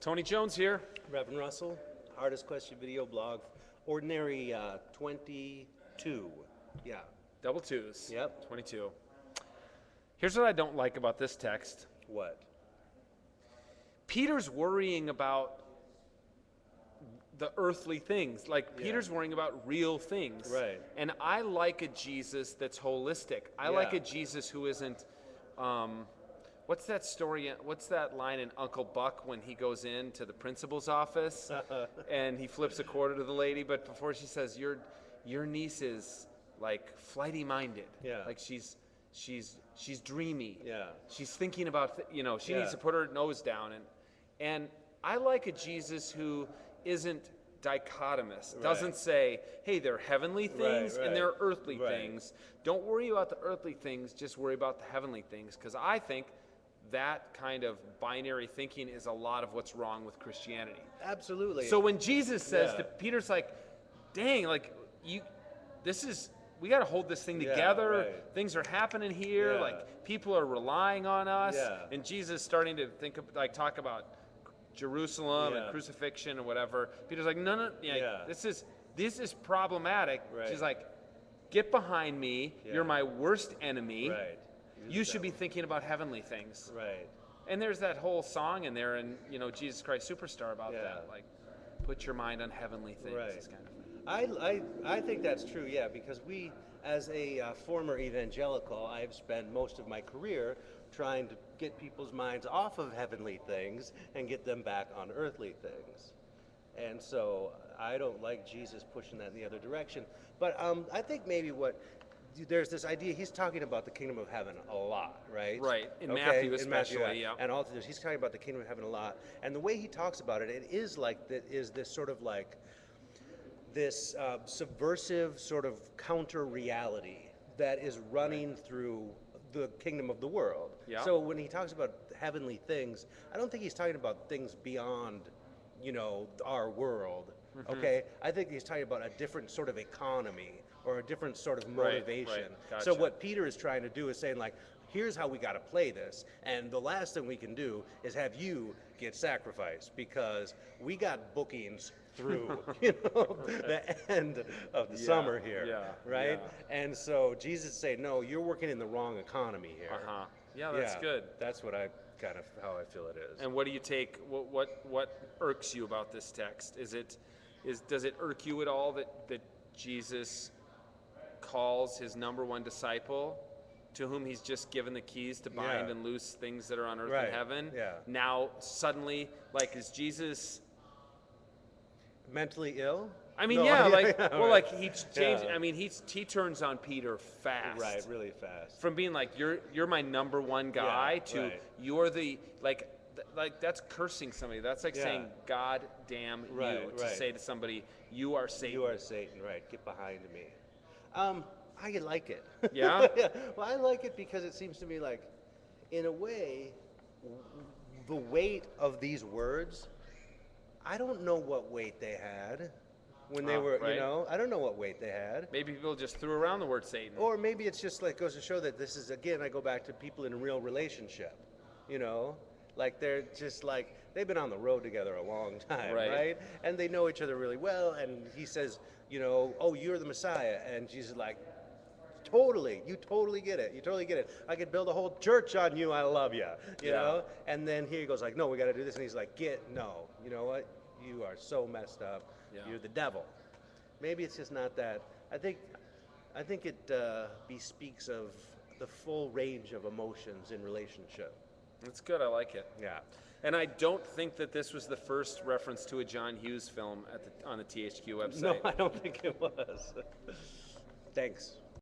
Tony Jones here. Reverend Russell, Hardest Question video blog, ordinary 22. Yeah. Double twos. Yep. 22. Here's what I don't like about this text. What? Peter's worrying about the earthly things. Like, Peter's worrying about real things. Right. And I like a Jesus that's holistic. I like a Jesus who isn't, what's that story, what's that line in Uncle Buck when he goes into the principal's office and he flips a quarter to the lady, but before she says, your niece is like flighty minded. Yeah. Like she's dreamy. Yeah. She's thinking about, she needs to put her nose down. And I like a Jesus who isn't dichotomous, doesn't say, hey, there are heavenly things and there are earthly things. Don't worry about the earthly things, just worry about the heavenly things, because I think that kind of binary thinking is a lot of what's wrong with Christianity. Absolutely. So when Jesus says to Peter's like, dang, like we got to hold this thing together. Things are happening here. Like people are relying on us. And Jesus starting to talk about Jerusalem and crucifixion and whatever. Peter's like, no, this is problematic. She's like, get behind me. You're my worst enemy. Right. You should be thinking about heavenly things. Right. And there's that whole song in there, and Jesus Christ Superstar about that, like, put your mind on heavenly things. Right. This kind of thing. I think that's true. Yeah, because we, as a former evangelical, I've spent most of my career trying to get people's minds off of heavenly things and get them back on earthly things. And so I don't like Jesus pushing that in the other direction. But I think maybe there's this idea, he's talking about the kingdom of heaven a lot, right? Right, in Matthew especially, And all through this, he's talking about the kingdom of heaven a lot. And the way he talks about it, it is like this sort of like this subversive sort of counter reality that is running through the kingdom of the world. Yeah. So when he talks about heavenly things, I don't think he's talking about things beyond, our world. Okay, I think he's talking about a different sort of economy or a different sort of motivation. Right. Gotcha. So what Peter is trying to do is saying, like, here's how we got to play this, and the last thing we can do is have you get sacrificed because we got bookings through the end of the summer here, right? And so Jesus is saying, no, you're working in the wrong economy here. Yeah, that's good. That's what how I feel it is. And what do you take? What irks you about this text? Does it irk you at all that Jesus calls his number one disciple, to whom he's just given the keys to bind and loose things that are on earth and heaven? Now suddenly, like, is Jesus mentally ill? I mean, he changed. I mean, he turns on Peter fast. Right, really fast. From being like, you're my number one guy to you're the like that's cursing somebody. That's like saying, God damn you, to say to somebody, you are Satan. You are Satan, right? Get behind me. I like it. Yeah? Well, I like it because it seems to me like, in a way, the weight of these words, I don't know what weight they had when they were, I don't know what weight they had. Maybe people just threw around the word Satan. Or maybe it's just like goes to show that this is, again, I go back to people in a real relationship, Like they're just like, they've been on the road together a long time, right? And they know each other really well, and he says, oh, you're the Messiah. And Jesus is like, totally, you totally get it. You totally get it. I could build a whole church on you. I love you, you know? And then here he goes like, no, we got to do this. And he's like, no, you know what? You are so messed up. Yeah. You're the devil. Maybe it's just not that. I think it bespeaks of the full range of emotions in relationship. That's good. I like it. Yeah. And I don't think that this was the first reference to a John Hughes film on the THQ website. No, I don't think it was. Thanks.